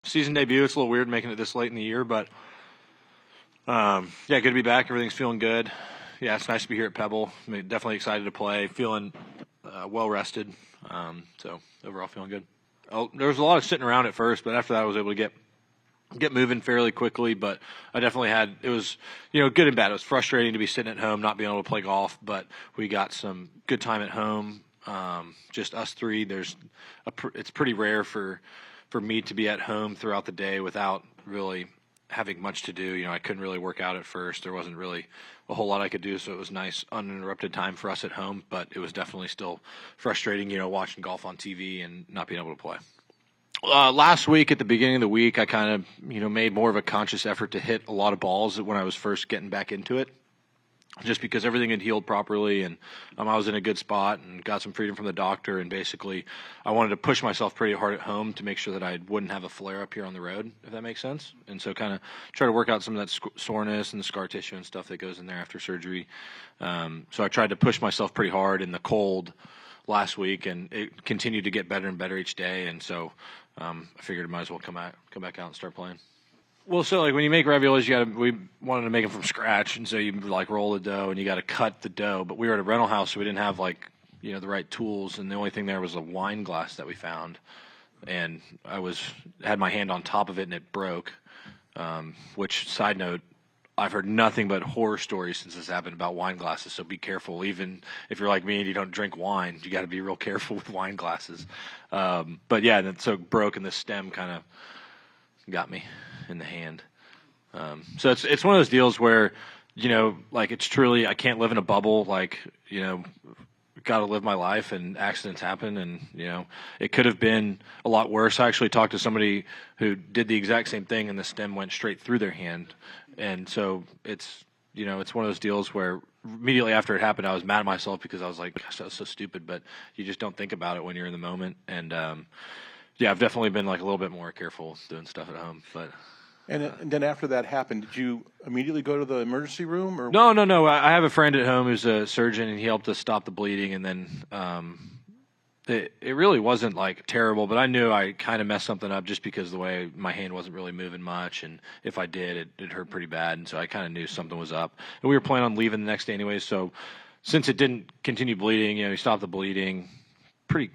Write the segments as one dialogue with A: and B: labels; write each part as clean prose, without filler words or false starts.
A: season debut. It's a little weird making it this late in the year, but yeah, good to be back. Everything's feeling good. Yeah, it's nice to be here at Pebble. I mean, definitely excited to play. Feeling well rested. So overall, feeling good. There was a lot of sitting around at first, but after that, I was able to get moving fairly quickly. But I definitely had it was good and bad. It was frustrating to be sitting at home, not being able to play golf, but we got some good time at home. Just us three. It's pretty rare for me to be at home throughout the day without really having much to do. I couldn't really work out at first. There wasn't really a whole lot I could do, so it was nice, uninterrupted time for us at home, but it was definitely still frustrating, watching golf on TV and not being able to play. Last week, at the beginning of the week, I kind of, made more of a conscious effort to hit a lot of balls when I was first getting back into it, just because everything had healed properly and I was in a good spot and got some freedom from the doctor. And basically, I wanted to push myself pretty hard at home to make sure that I wouldn't have a flare up here on the road, if that makes sense. And so kind of try to work out some of that soreness and the scar tissue and stuff that goes in there after surgery. So I tried to push myself pretty hard in the cold last week, and it continued to get better and better each day. And so I figured I might as well come back out and start playing. Well, so when you make raviolis, we wanted to make them from scratch, and so you roll the dough and you got to cut the dough. But we were at a rental house, so we didn't have the right tools, and the only thing there was a wine glass that we found, and I had my hand on top of it and it broke. Which, side note, I've heard nothing but horror stories since this happened about wine glasses. So be careful. Even if you're like me and you don't drink wine, you got to be real careful with wine glasses. But yeah, and so it broke, and the stem kind of got me in the hand. So it's one of those deals where, it's truly, I can't live in a bubble. Got to live my life, and accidents happen, and it could have been a lot worse. I actually talked to somebody who did the exact same thing, and the stem went straight through their hand. And so it's one of those deals where immediately after it happened, I was mad at myself because I was like, gosh, that was so stupid, but you just don't think about it when you're in the moment. And yeah, I've definitely been a little bit more careful doing stuff at home. But
B: and then after that happened, did you immediately go to the emergency room? Or
A: No. I have a friend at home who's a surgeon, and he helped us stop the bleeding. And then it really wasn't terrible, but I knew I kind of messed something up just because the way my hand wasn't really moving much, and if I did, it hurt pretty bad. And so I kind of knew something was up. And we were planning on leaving the next day anyway. So since it didn't continue bleeding, he stopped the bleeding pretty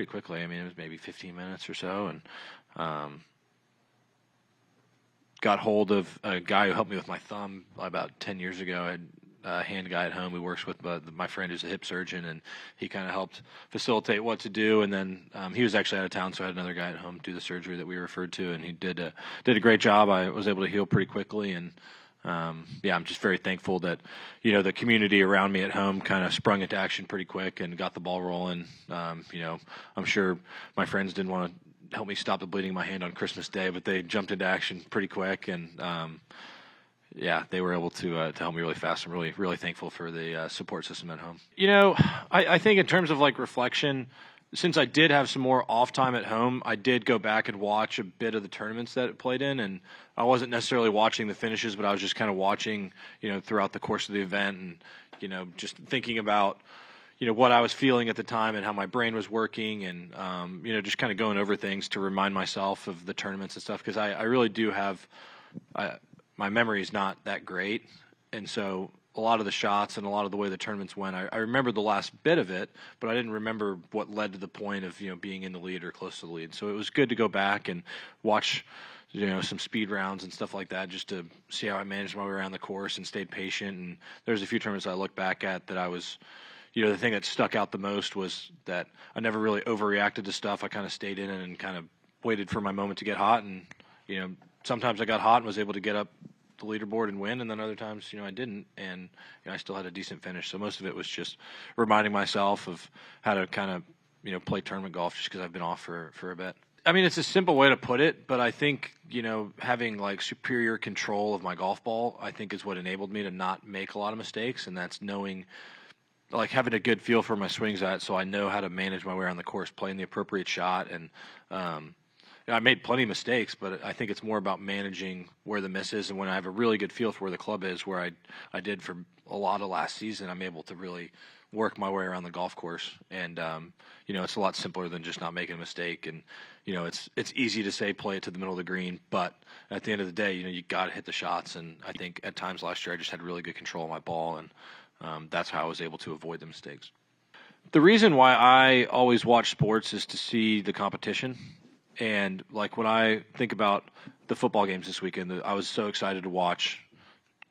A: quickly. It was maybe 15 minutes or so, and got hold of a guy who helped me with my thumb about 10 years ago. I had a hand guy at home who works with my friend who's a hip surgeon, and he kind of helped facilitate what to do. And then he was actually out of town, so I had another guy at home do the surgery that we referred to, and he did a great job. I was able to heal pretty quickly, and yeah, I'm just very thankful that the community around me at home kind of sprung into action pretty quick and got the ball rolling. I'm sure my friends didn't want to help me stop the bleeding in my hand on Christmas Day, but they jumped into action pretty quick, and yeah, they were able to help me really fast. I'm really, really thankful for the support system at home. I think in terms of reflection, since I did have some more off time at home, I did go back and watch a bit of the tournaments that it played in, and I wasn't necessarily watching the finishes, but I was just kind of watching, throughout the course of the event, and just thinking about what I was feeling at the time and how my brain was working, and just kind of going over things to remind myself of the tournaments and stuff, because I really do have my memory is not that great, and so a lot of the shots and a lot of the way the tournaments went, I remember the last bit of it, but I didn't remember what led to the point of being in the lead or close to the lead. So it was good to go back and watch some speed rounds and stuff like that, just to see how I managed my way around the course and stayed patient. And there's a few tournaments I look back at that I was the thing that stuck out the most was that I never really overreacted to stuff. I kind of stayed in it and kind of waited for my moment to get hot, and sometimes I got hot and was able to get up the leaderboard and win, and then other times I didn't, and I still had a decent finish. So most of it was just reminding myself of how to kind of play tournament golf, just because I've been off for a bit. It's a simple way to put it, but I think having superior control of my golf ball, I think, is what enabled me to not make a lot of mistakes, and that's knowing having a good feel for my swings at, so I know how to manage my way around the course, playing the appropriate shot, and I made plenty of mistakes, but I think it's more about managing where the miss is. And when I have a really good feel for where the club is, where I did for a lot of last season, I'm able to really work my way around the golf course. And, it's a lot simpler than just not making a mistake. And, it's easy to say play it to the middle of the green, but at the end of the day, you got to hit the shots. And I think at times last year I just had really good control of my ball, and that's how I was able to avoid the mistakes. The reason why I always watch sports is to see the competition. And like when I think about the football games this weekend, I was so excited to watch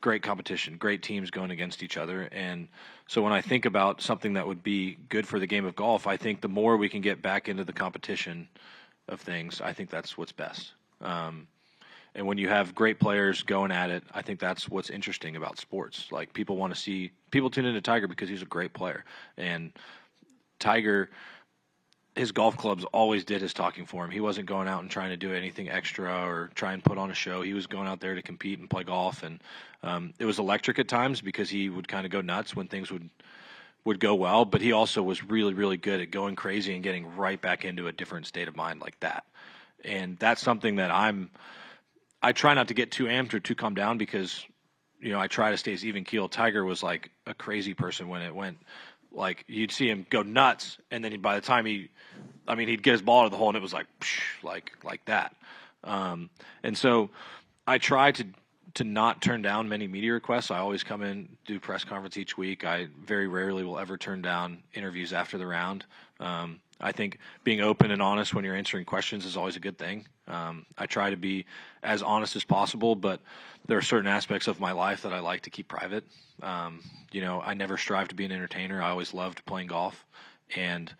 A: great competition, great teams going against each other. And so when I think about something that would be good for the game of golf, I think the more we can get back into the competition of things, I think that's what's best. And when you have great players going at it, I think that's what's interesting about sports. Like people tune into Tiger because he's a great player. And Tiger, his golf clubs always did his talking for him. He wasn't going out and trying to do anything extra or try and put on a show. He was going out there to compete and play golf. And it was electric at times because he would kind of go nuts when things would go well. But he also was really, really good at going crazy and getting right back into a different state of mind like that. And that's something that I try not to get too amped or too calmed down because, I try to stay as even keel. Tiger was like a crazy person when it went. Like you'd see him go nuts, and then by the time he'd get his ball to the hole, and it was like, psh, like that. And so I try to not turn down many media requests. I always come in, do press conference each week. I very rarely will ever turn down interviews after the round. I think being open and honest when you're answering questions is always a good thing. I try to be as honest as possible, but there are certain aspects of my life that I like to keep private. I never strive to be an entertainer. I always loved playing golf. And,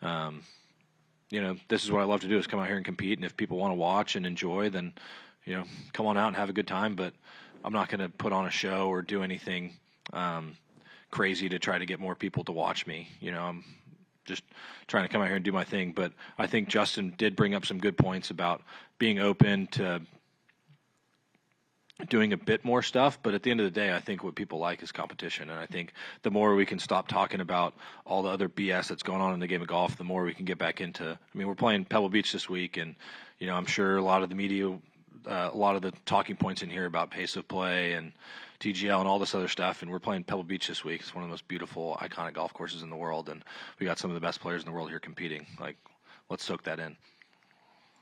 A: this is what I love to do is come out here and compete. And if people want to watch and enjoy, then, come on out and have a good time. But I'm not going to put on a show or do anything crazy to try to get more people to watch me. I'm just trying to come out here and do my thing. But I think Justin did bring up some good points about being open to doing a bit more stuff. But at the end of the day, I think what people like is competition. And I think the more we can stop talking about all the other BS that's going on in the game of golf, the more we can get back into, we're playing Pebble Beach this week. And, I'm sure a lot of the media, a lot of the talking points in here about pace of play and TGL and all this other stuff, and we're playing Pebble Beach this week. It's one of the most beautiful, iconic golf courses in the world, and we got some of the best players in the world here competing. Like, let's soak that in.